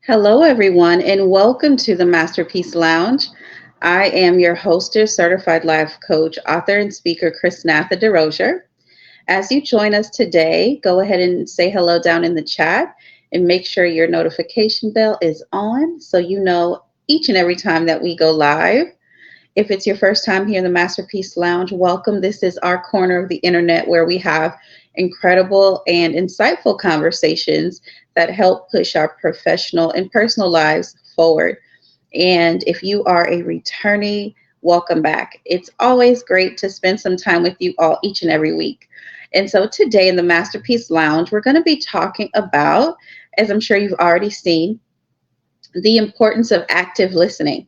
Hello, everyone, and welcome to the Masterpiece Lounge. I am your hostess, certified life coach, author, and speaker, Chrisnatha Derosier. As you join us today, go ahead and say hello down in the chat and make sure your notification bell is on so you know each and every time that we go live. If it's your first time here in the Masterpiece Lounge, welcome. This is our corner of the internet where we have incredible and insightful conversations that help push our professional and personal lives forward. And if you are a returnee, welcome back. It's always great to spend some time with you all each and every week. And so today in the Masterpiece Lounge, we're going to be talking about, as I'm sure you've already seen, the importance of active listening.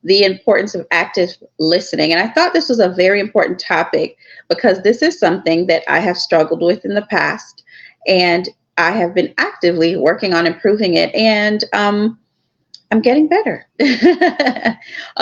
The importance of active listening. And I thought this was a very important topic because this is something that I have struggled with in the past. And I have been actively working on improving it. And I'm getting better.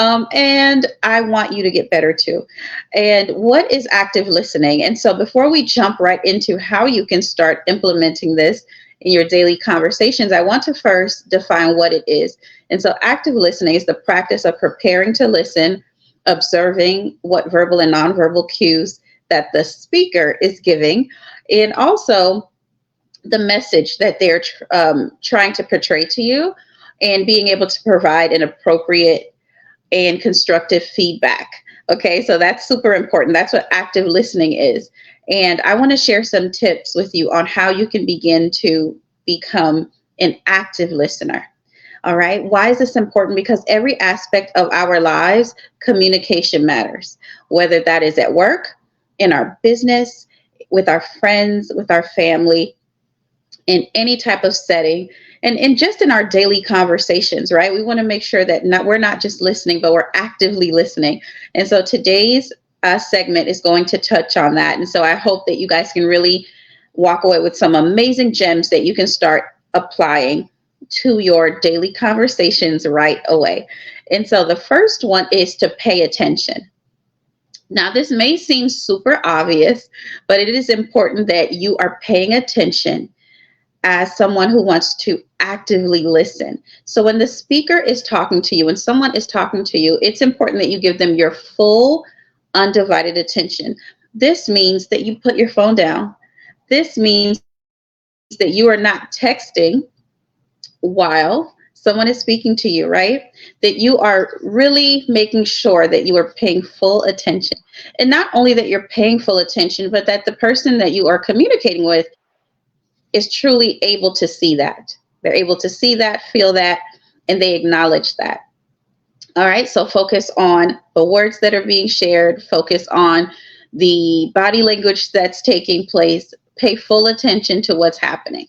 And I want you to get better too. And what is active listening? And so before we jump right into how you can start implementing this in your daily conversations, I want to first define what it is. And so active listening is the practice of preparing to listen, observing what verbal and nonverbal cues that the speaker is giving, and also the message that they're trying to portray to you, and being able to provide an appropriate and constructive feedback. Okay, so that's super important. That's what active listening is. And I want to share some tips with you on how you can begin to become an active listener. All right. Why is this important? Because every aspect of our lives, communication matters, whether that is at work, in our business, with our friends, with our family, in any type of setting, and just in our daily conversations, right? We want to make sure that we're not just listening, but we're actively listening. And so today's segment is going to touch on that. And so I hope that you guys can really walk away with some amazing gems that you can start applying to your daily conversations right away. And so the first one is to pay attention. Now, this may seem super obvious, but it is important that you are paying attention as someone who wants to actively listen. So when the speaker is talking to you, when someone is talking to you, it's important that you give them your full, undivided attention. This means that you put your phone down. This means that you are not texting while someone is speaking to you, right? That you are really making sure that you are paying full attention. And not only that you're paying full attention, but that the person that you are communicating with is truly able to see that. They're able to see that, feel that, and they acknowledge that. All right, so focus on the words that are being shared, focus on the body language that's taking place, pay full attention to what's happening.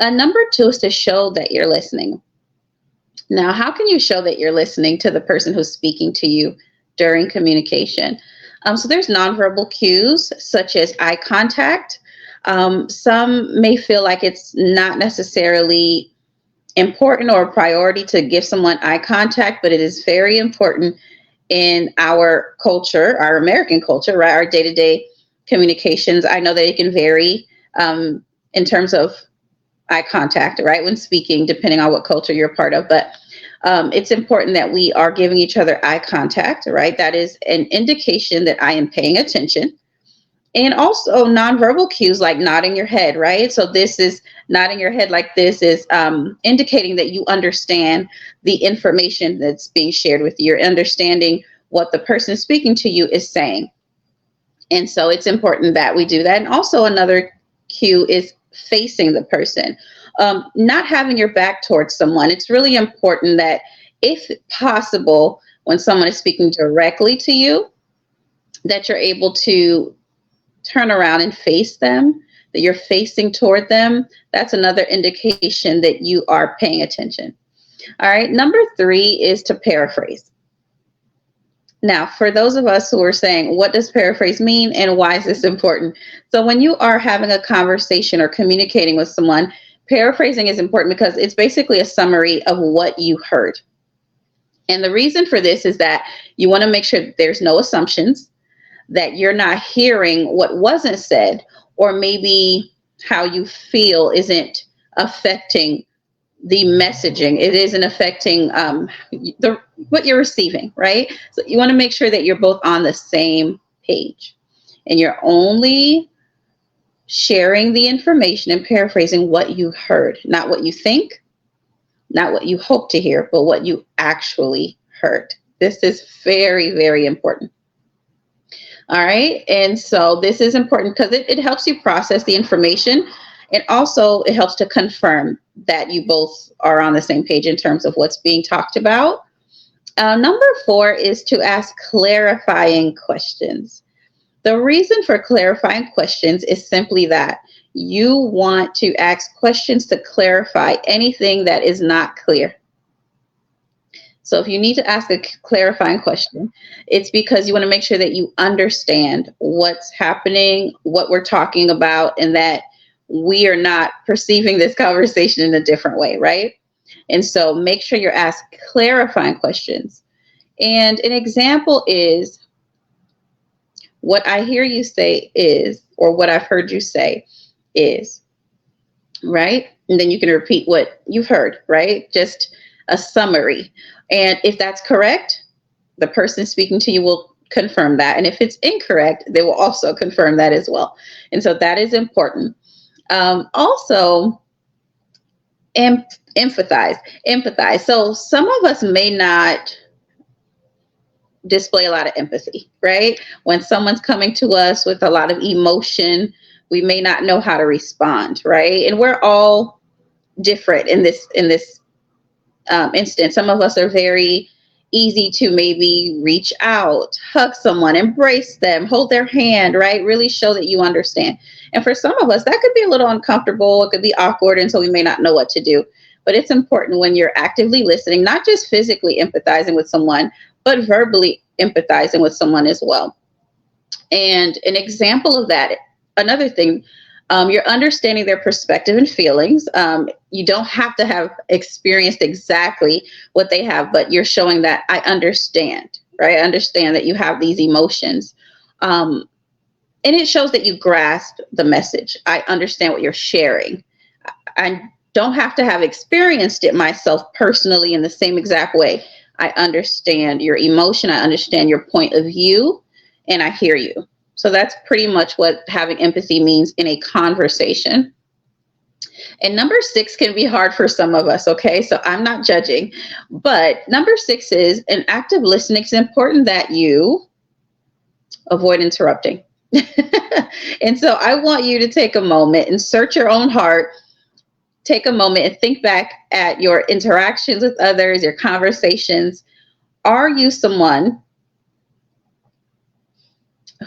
Number two is to show that you're listening. Now, how can you show that you're listening to the person who's speaking to you during communication? So there's nonverbal cues such as eye contact. Some may feel like it's not necessarily important or a priority to give someone eye contact, but it is very important in our culture, our American culture, right? Our day-to-day communications. I know that it can vary in terms of eye contact, right? When speaking, depending on what culture you're a part of, but it's important that we are giving each other eye contact, right? That is an indication that I am paying attention. And also nonverbal cues like nodding your head, right? So this is nodding your head like this is indicating that you understand the information that's being shared with you. You're understanding what the person speaking to you is saying. And so it's important that we do that. And also another cue is facing the person, not having your back towards someone. It's really important that if possible, when someone is speaking directly to you, that you're able to turn around and face them, that you're facing toward them. That's another indication that you are paying attention. All right. Number three is to paraphrase. Now, for those of us who are saying, what does paraphrase mean and why is this important? So when you are having a conversation or communicating with someone, paraphrasing is important because it's basically a summary of what you heard. And the reason for this is that you want to make sure that there's no assumptions, that you're not hearing what wasn't said, or maybe how you feel isn't affecting the messaging. It isn't affecting what you're receiving, right? So you want to make sure that you're both on the same page, and you're only sharing the information and paraphrasing what you heard, not what you think, not what you hope to hear, but what you actually heard. This is very, very important. All right. And so this is important because it helps you process the information. And also it helps to confirm that you both are on the same page in terms of what's being talked about. Number 4 is to ask clarifying questions. The reason for clarifying questions is simply that you want to ask questions to clarify anything that is not clear. So if you need to ask a clarifying question, it's because you want to make sure that you understand what's happening, what we're talking about, and that we are not perceiving this conversation in a different way, right? And so make sure you're asked clarifying questions. And an example is, what I hear you say is, or what I've heard you say is, right? And then you can repeat what you've heard, right? Just a summary. And if that's correct, the person speaking to you will confirm that. And if it's incorrect, they will also confirm that as well. And so that is important. Also, empathize. So some of us may not display a lot of empathy, right? When someone's coming to us with a lot of emotion, we may not know how to respond, right? And we're all different in this instance. Some of us are very easy to maybe reach out, hug someone, embrace them, hold their hand, right? Really show that you understand. And for some of us, that could be a little uncomfortable. It could be awkward, and so we may not know what to do. But it's important when you're actively listening, not just physically empathizing with someone, but verbally empathizing with someone as well. And an example of that, another thing, you're understanding their perspective and feelings. You don't have to have experienced exactly what they have, but you're showing that I understand, right? I understand that you have these emotions. And it shows that you grasp the message. I understand what you're sharing. I don't have to have experienced it myself personally in the same exact way. I understand your emotion. I understand your point of view, and I hear you. So that's pretty much what having empathy means in a conversation. And number 6 can be hard for some of us, okay? So I'm not judging. But number 6 is, in active listening, it's important that you avoid interrupting. And so I want you to take a moment and search your own heart. Take a moment and think back at your interactions with others, your conversations. Are you someone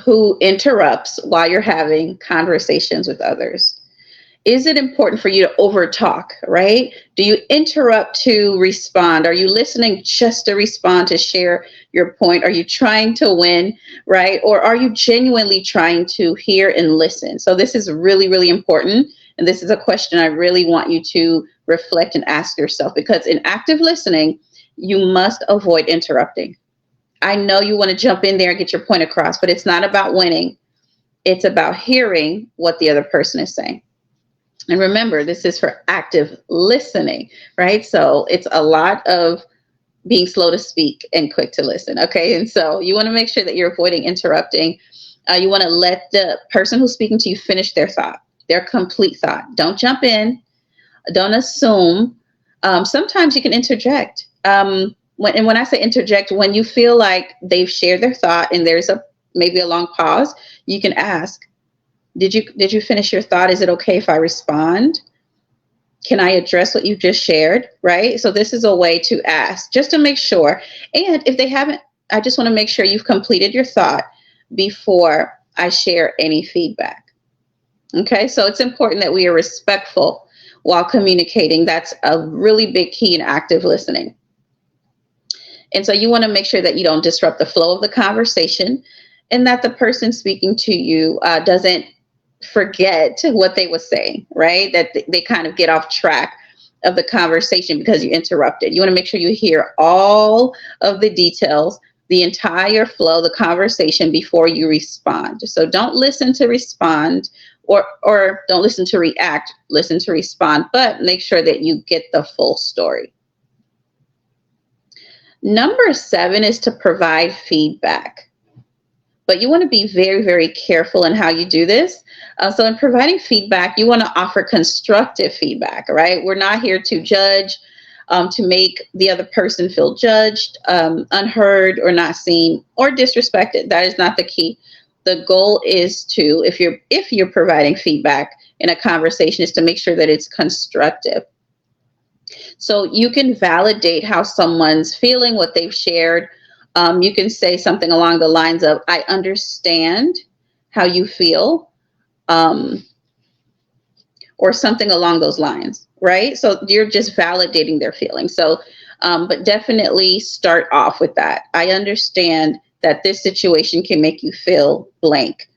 who interrupts while you're having conversations with others? Is it important for you to overtalk, right? Do you interrupt to respond? Are you listening just to respond, to share your point? Are you trying to win, right? Or are you genuinely trying to hear and listen? So this is really, really important. And this is a question I really want you to reflect and ask yourself, because in active listening, you must avoid interrupting. I know you want to jump in there and get your point across, but it's not about winning. It's about hearing what the other person is saying. And remember, this is for active listening, right? So it's a lot of being slow to speak and quick to listen, okay? And so you want to make sure that you're avoiding interrupting. You want to let the person who's speaking to you finish their thought, their complete thought. Don't jump in. Don't assume. Sometimes you can interject. When I say interject, when you feel like they've shared their thought and there's maybe a long pause, you can ask, did you finish your thought? Is it okay if I respond? Can I address what you just shared? Right? So this is a way to ask, just to make sure. And if they haven't, I just want to make sure you've completed your thought before I share any feedback. Okay, so it's important that we are respectful while communicating. That's a really big key in active listening. And so you want to make sure that you don't disrupt the flow of the conversation, and that the person speaking to you doesn't forget what they were saying, right? That they kind of get off track of the conversation because you interrupted. You want to make sure you hear all of the details, the entire flow, the conversation before you respond. So don't listen to respond. or don't listen to react, listen to respond, but make sure that you get the full story. Number 7 is to provide feedback. But you want to be very, very careful in how you do this. So in providing feedback, you want to offer constructive feedback, right? We're not here to judge, to make the other person feel judged, unheard, or not seen, or disrespected. That is not the key. The goal is to, if you're providing feedback in a conversation, is to make sure that it's constructive. So you can validate how someone's feeling, what they've shared. You can say something along the lines of, I understand how you feel, or something along those lines, right? So you're just validating their feelings. So, but definitely start off with that. I understand that this situation can make you feel blank.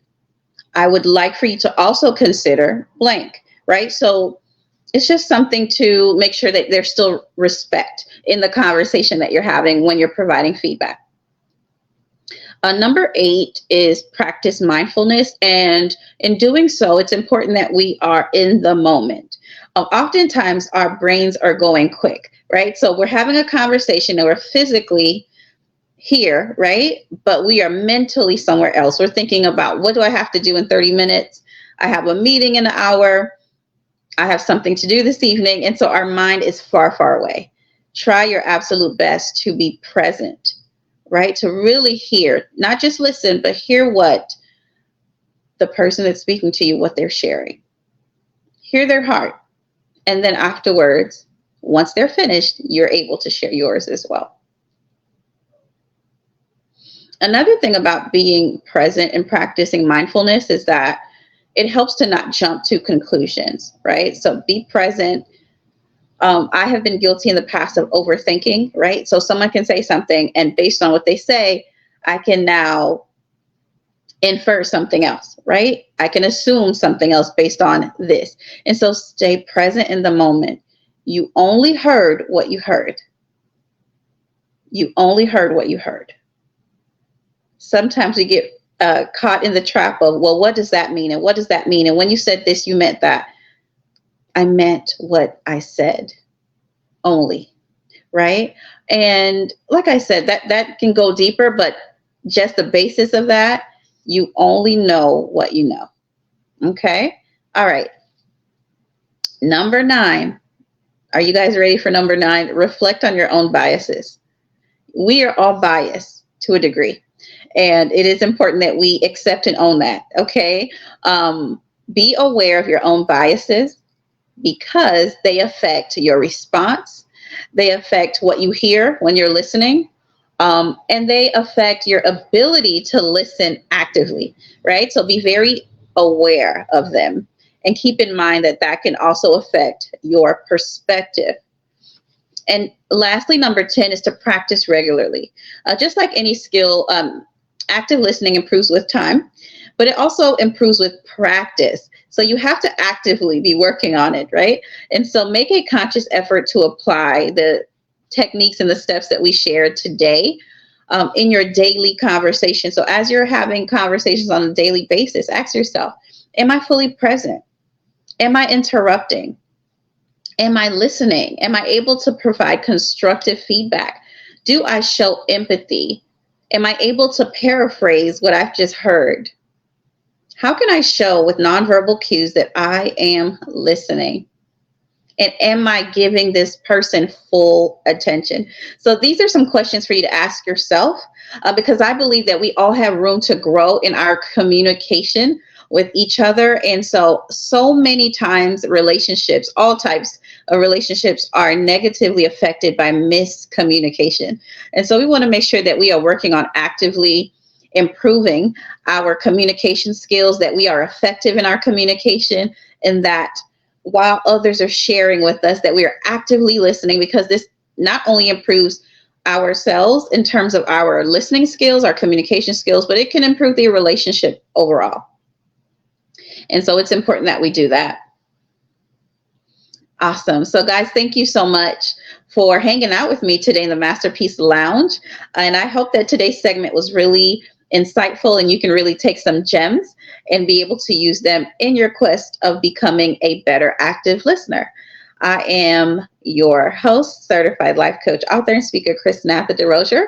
I would like for you to also consider blank, right? So it's just something to make sure that there's still respect in the conversation that you're having when you're providing feedback. Number 8 is practice mindfulness. And in doing so, it's important that we are in the moment. Oftentimes, our brains are going quick, right? So we're having a conversation and we're physically here, right? But we are mentally somewhere else. We're thinking about, what do I have to do in 30 minutes? I have a meeting in an hour. I have something to do this evening. And so our mind is far, far away. Try your absolute best to be present, right? To really hear, not just listen, but hear what the person that's speaking to you, what they're sharing. Hear their heart. And then afterwards, once they're finished, you're able to share yours as well. Another thing about being present and practicing mindfulness is that it helps to not jump to conclusions, right? So be present. I have been guilty in the past of overthinking, right? So someone can say something, and based on what they say, I can now infer something else, right? I can assume something else based on this. And so stay present in the moment. You only heard what you heard. You only heard what you heard. Sometimes we get caught in the trap of, well, what does that mean? And what does that mean? And when you said this, you meant that. I meant what I said only, right? And like I said, that can go deeper, but just the basis of that, you only know what you know. Okay? All right. Number 9. Are you guys ready for number 9? Reflect on your own biases. We are all biased to a degree. And it is important that we accept and own that, okay? Be aware of your own biases because they affect your response. They affect what you hear when you're listening. And they affect your ability to listen actively, right? So be very aware of them and keep in mind that that can also affect your perspective. And lastly, number 10 is to practice regularly. Just like any skill, active listening improves with time, but it also improves with practice. So you have to actively be working on it, right? And so make a conscious effort to apply the techniques and the steps that we shared today in your daily conversation. So as you're having conversations on a daily basis, ask yourself, am I fully present? Am I interrupting? Am I listening? Am I able to provide constructive feedback? Do I show empathy? Am I able to paraphrase what I've just heard? How can I show with nonverbal cues that I am listening? And am I giving this person full attention? So these are some questions for you to ask yourself because I believe that we all have room to grow in our communication with each other. And so many times relationships, all types of relationships, are negatively affected by miscommunication. And so we want to make sure that we are working on actively improving our communication skills, that we are effective in our communication, and that while others are sharing with us, that we are actively listening, because this not only improves ourselves in terms of our listening skills, our communication skills, but it can improve the relationship overall. And so it's important that we do that. Awesome. So guys, thank you so much for hanging out with me today in the Masterpiece Lounge. And I hope that today's segment was really insightful, and you can really take some gems and be able to use them in your quest of becoming a better active listener. I am your host, certified life coach, author, and speaker, Chrisnatha Derosier.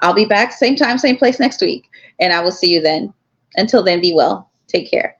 I'll be back same time, same place next week, and I will see you then. Until then, be well. Take care.